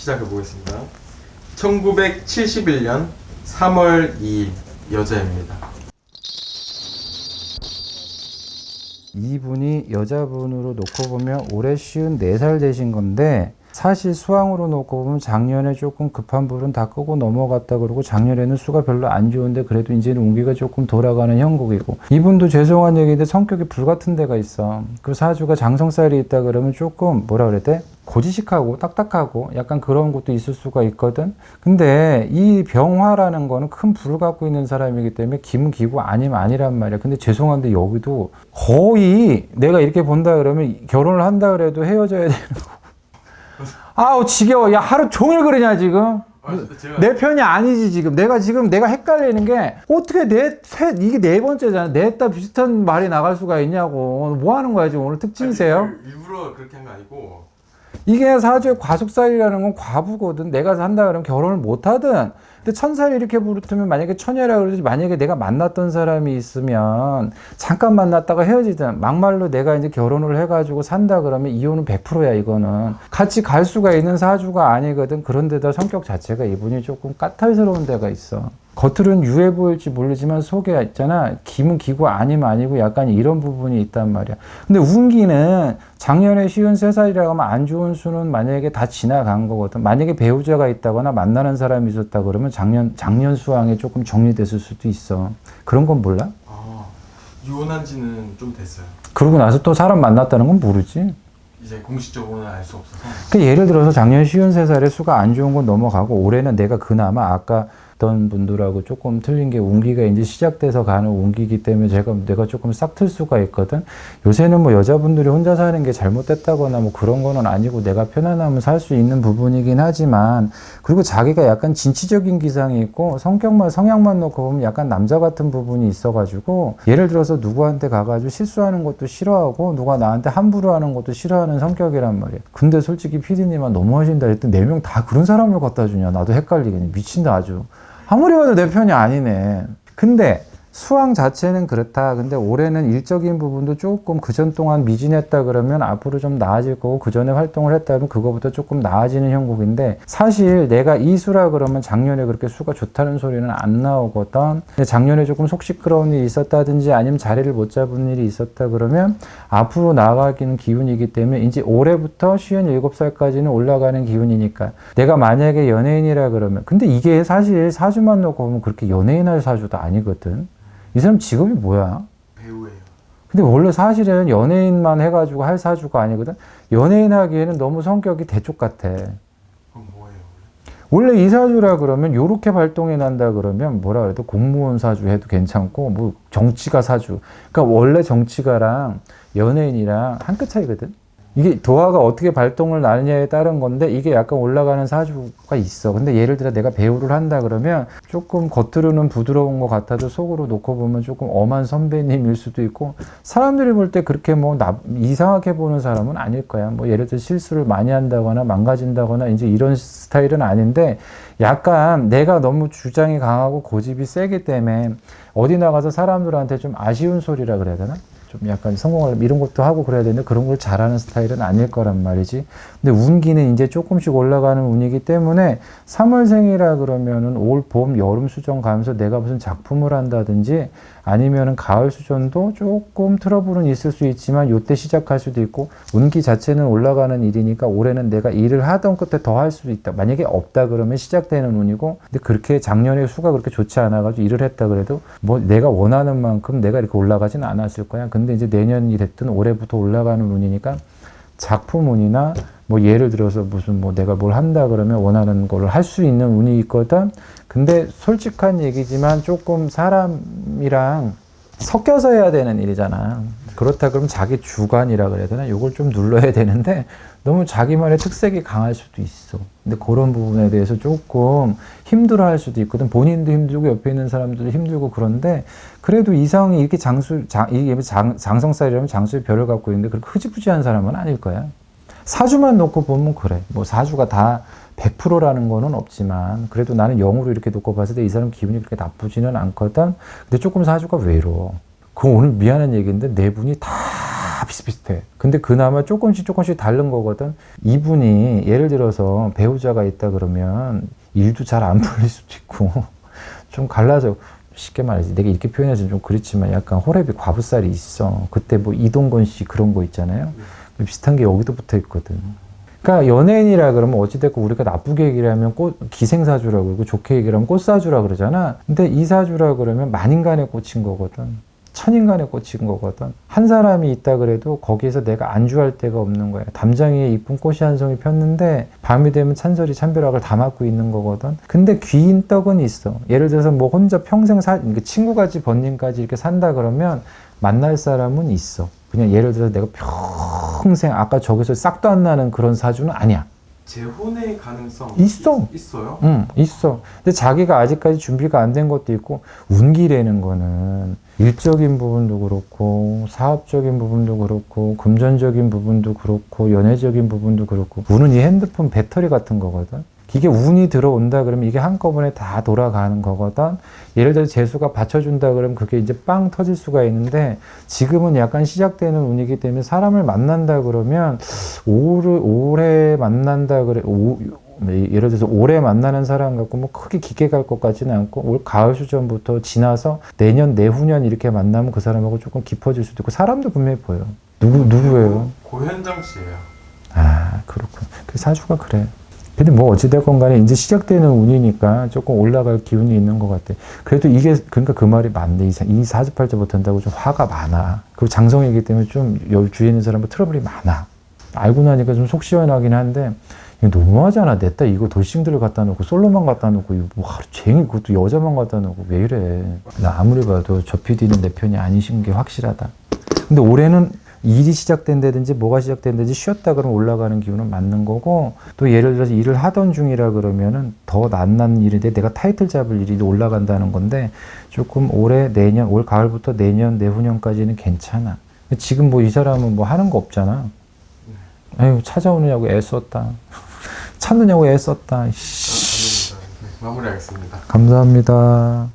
시작해 보겠습니다. 1971년 3월 2일 여자입니다. 이분이 여자분으로 놓고 보면 올해 54살 되신 건데, 사실 수왕으로 놓고 보면 작년에 조금 급한 불은 다 끄고 넘어갔다 그러고, 작년에는 수가 별로 안 좋은데 그래도 이제는 운기가 조금 돌아가는 형국이고, 이분도 죄송한 얘기인데 성격이 불같은 데가 있어. 그 사주가 장성살이 있다 그러면 조금 뭐라 그래야 돼? 고지식하고 딱딱하고 약간 그런 것도 있을 수가 있거든. 근데 이 병화라는 거는 큰 불을 갖고 있는 사람이기 때문에 기면 기고 아니면 아니란 말이야. 근데 죄송한데 여기도 거의 내가 이렇게 본다 그러면 결혼을 한다 그래도 헤어져야 되는 거. 아우 지겨워. 야 하루 종일 그러냐 지금. 내 편이 아니지 지금. 내가 헷갈리는 게 어떻게 이게 네 번째잖아. 넷다 비슷한 말이 나갈 수가 있냐고. 뭐 하는 거야 지금 오늘 특징이세요? 일부러 그렇게 한 거 아니고, 이게 사주의 과속살이라는 건 과부거든. 내가 산다 그러면 결혼을 못 하든. 근데 천살이 이렇게 부르트면 만약에 처녀라 그러지, 만약에 내가 만났던 사람이 있으면 잠깐 만났다가 헤어지든, 막말로 내가 이제 결혼을 해가지고 산다 그러면 이혼은 100%야 이거는. 같이 갈 수가 있는 사주가 아니거든. 그런데다 성격 자체가 이분이 조금 까탈스러운 데가 있어. 겉으로는 유해 보일지 모르지만 속에 있잖아, 기면 기고 아니면 아니고 약간 이런 부분이 있단 말이야. 근데 운기는 작년에 53살이라고 하면 안 좋은 수는 만약에 다 지나간 거거든. 만약에 배우자가 있다거나 만나는 사람이 있었다 그러면 작년 수왕에 조금 정리됐을 수도 있어. 그런 건 몰라? 이혼한 지는 좀 됐어요. 그러고 나서 또 사람 만났다는 건 모르지. 이제 공식적으로는 알 수 없어서. 그러니까 예를 들어서 작년 53살에 수가 안 좋은 건 넘어가고, 올해는 내가 그나마 아까 어떤 분들하고 조금 틀린 게 운기가 이제 시작돼서 가는 운기이기 때문에 내가 조금 싹 틀 수가 있거든. 요새는 뭐 여자분들이 혼자 사는 게 잘못됐다거나 뭐 그런 거는 아니고 내가 편안하면 살 수 있는 부분이긴 하지만, 그리고 자기가 약간 진취적인 기상이 있고 성향만 놓고 보면 약간 남자 같은 부분이 있어가지고, 예를 들어서 누구한테 가가지고 실수하는 것도 싫어하고 누가 나한테 함부로 하는 것도 싫어하는 성격이란 말이야. 근데 솔직히 피디님아 너무하신다 했더니 4명 다 그런 사람을 갖다 주냐. 나도 헷갈리겠네. 미친다 아주. 아무리 봐도 내 편이 아니네. 근데 수왕 자체는 그렇다. 근데 올해는 일적인 부분도 조금 그전 동안 미진했다 그러면 앞으로 좀 나아질 거고, 그전에 활동을 했다면 그거보다 조금 나아지는 형국인데, 사실 내가 이 수라 그러면 작년에 그렇게 수가 좋다는 소리는 안 나오거든. 근데 작년에 조금 속 시끄러운 일이 있었다든지 아니면 자리를 못 잡은 일이 있었다 그러면 앞으로 나아가기는 기운이기 때문에, 이제 올해부터 57살까지는 올라가는 기운이니까, 내가 만약에 연예인이라 그러면, 근데 이게 사실 사주만 놓고 보면 그렇게 연예인할 사주도 아니거든. 이 사람 직업이 뭐야? 배우예요. 근데 원래 사실은 연예인만 해가지고 할 사주가 아니거든. 연예인 하기에는 너무 성격이 대쪽 같아. 그럼 뭐예요? 원래 이 사주라 그러면 요렇게 발동이 난다 그러면 뭐라 그래도 공무원 사주 해도 괜찮고, 뭐 정치가 사주. 그러니까 원래 정치가랑 연예인이랑 한 끗 차이거든. 이게 도화가 어떻게 발동을 나느냐에 따른 건데, 이게 약간 올라가는 사주가 있어. 근데 예를 들어 내가 배우를 한다 그러면 조금 겉으로는 부드러운 것 같아도 속으로 놓고 보면 조금 엄한 선배님일 수도 있고, 사람들이 볼 때 그렇게 뭐 이상하게 보는 사람은 아닐 거야. 뭐 예를 들어 실수를 많이 한다거나 망가진다거나 이제 이런 스타일은 아닌데, 약간 내가 너무 주장이 강하고 고집이 세기 때문에 어디 나가서 사람들한테 좀 아쉬운 소리라 그래야 되나? 좀 약간 성공을 이런 것도 하고 그래야 되는데 그런 걸 잘하는 스타일은 아닐 거란 말이지. 근데 운기는 이제 조금씩 올라가는 운이기 때문에 3월생이라 그러면은 올 봄 여름 수전 가면서 내가 무슨 작품을 한다든지 아니면은 가을 수전도 조금 트러블은 있을 수 있지만 요때 시작할 수도 있고, 운기 자체는 올라가는 일이니까 올해는 내가 일을 하던 끝에 더 할 수도 있다. 만약에 없다 그러면 시작되는 운이고, 근데 그렇게 작년에 수가 그렇게 좋지 않아가지고 일을 했다 그래도 뭐 내가 원하는 만큼 내가 이렇게 올라가진 않았을 거야. 근데 이제 내년이 됐든 올해부터 올라가는 운이니까 작품운이나 뭐 예를 들어서 무슨 뭐 내가 뭘 한다 그러면 원하는 걸 할 수 있는 운이 있거든. 근데 솔직한 얘기지만 조금 사람이랑 섞여서 해야 되는 일이잖아. 그렇다 그러면 자기 주관이라 그래야 되나? 요걸 좀 눌러야 되는데 너무 자기만의 특색이 강할 수도 있어. 근데 그런 부분에 대해서 조금 힘들어 할 수도 있거든. 본인도 힘들고 옆에 있는 사람들도 힘들고. 그런데 그래도 이상이 이렇게 장성살이라면 장수의 별을 갖고 있는데 그렇게 흐지부지한 사람은 아닐 거야. 사주만 놓고 보면 그래. 뭐 사주가 다 100%라는 거는 없지만 그래도 나는 0으로 이렇게 놓고 봤을 때 이 사람 기분이 그렇게 나쁘지는 않거든. 근데 조금 사주가 외로워. 그건 오늘 미안한 얘기인데 네 분이 다 다 비슷비슷해. 근데 그나마 조금씩 다른 거거든. 이분이 예를 들어서 배우자가 있다 그러면 일도 잘 안 풀릴 수도 있고 좀 갈라져. 쉽게 말해서 내가 이렇게 표현해서 좀 그렇지만 약간 호랩이 과부살이 있어. 그때 뭐 이동건 씨 그런 거 있잖아요. 비슷한 게 여기도 붙어 있거든. 그러니까 연예인이라 그러면 어찌됐건 우리가 나쁘게 얘기를 하면 기생사주라 그러고 좋게 얘기를 하면 꽃사주라 그러잖아. 근데 이 사주라 그러면 만인간에 꽂힌 거거든. 천인간에 꽂힌 거거든. 한 사람이 있다 그래도 거기에서 내가 안주할 데가 없는 거야. 담장 위에 이쁜 꽃이 한 송이 폈는데 밤이 되면 찬설이 찬벼락을 다 맞고 있는 거거든. 근데 귀인 떡은 있어. 예를 들어서 뭐 혼자 평생 친구까지 번님까지 이렇게 산다 그러면 만날 사람은 있어. 그냥 예를 들어서 내가 평생 아까 저기서 싹도 안 나는 그런 사주는 아니야. 재혼의 가능성 있어. 있어요? 응, 있어. 근데 자기가 아직까지 준비가 안 된 것도 있고, 운기라는 거는 일적인 부분도 그렇고, 사업적인 부분도 그렇고, 금전적인 부분도 그렇고, 연애적인 부분도 그렇고, 운은 이 핸드폰 배터리 같은 거거든. 이게 운이 들어온다 그러면 이게 한꺼번에 다 돌아가는 거거든. 예를 들어 재수가 받쳐준다 그러면 그게 이제 빵 터질 수가 있는데 지금은 약간 시작되는 운이기 때문에 사람을 만난다 그러면 오래 만난다 그래 예를 들어서 올해 만나는 사람 갖고 뭐 크게 깊게 갈 것 같지는 않고 올 가을 수전부터 지나서 내년 내후년 이렇게 만나면 그 사람하고 조금 깊어질 수도 있고 사람도 분명히 보여. 누구예요? 고현정 씨예요. 아 그렇군. 그 사주가 그래. 근데 뭐 어찌됐건 간에 이제 시작되는 운이니까 조금 올라갈 기운이 있는 것 같아. 그래도 이게, 그러니까 그 말이 맞네. 이 사주팔자 못한다고 좀 화가 많아. 그리고 장성이기 때문에 좀 주위에 있는 사람과 트러블이 많아. 알고 나니까 좀 속 시원하긴 한데, 이거 너무하잖아. 내 딸 이거 돌싱들을 갖다 놓고, 솔로만 갖다 놓고, 이거 뭐 하루 종일 그것도 여자만 갖다 놓고, 왜 이래. 나 아무리 봐도 저 PD는 내 편이 아니신 게 확실하다. 근데 올해는 일이 시작된다든지 뭐가 시작된다든지 쉬었다 그러면 올라가는 기운은 맞는 거고 또 예를 들어서 일을 하던 중이라 그러면은 더 낫는 일인데 내가 타이틀 잡을 일이 올라간다는 건데 조금 올해 내년 올 가을부터 내년 내후년까지는 괜찮아. 지금 뭐 이 사람은 뭐 하는 거 없잖아. 아유 찾아오느냐고 애썼다. 찾느냐고 애썼다. 마무리하겠습니다. 감사합니다.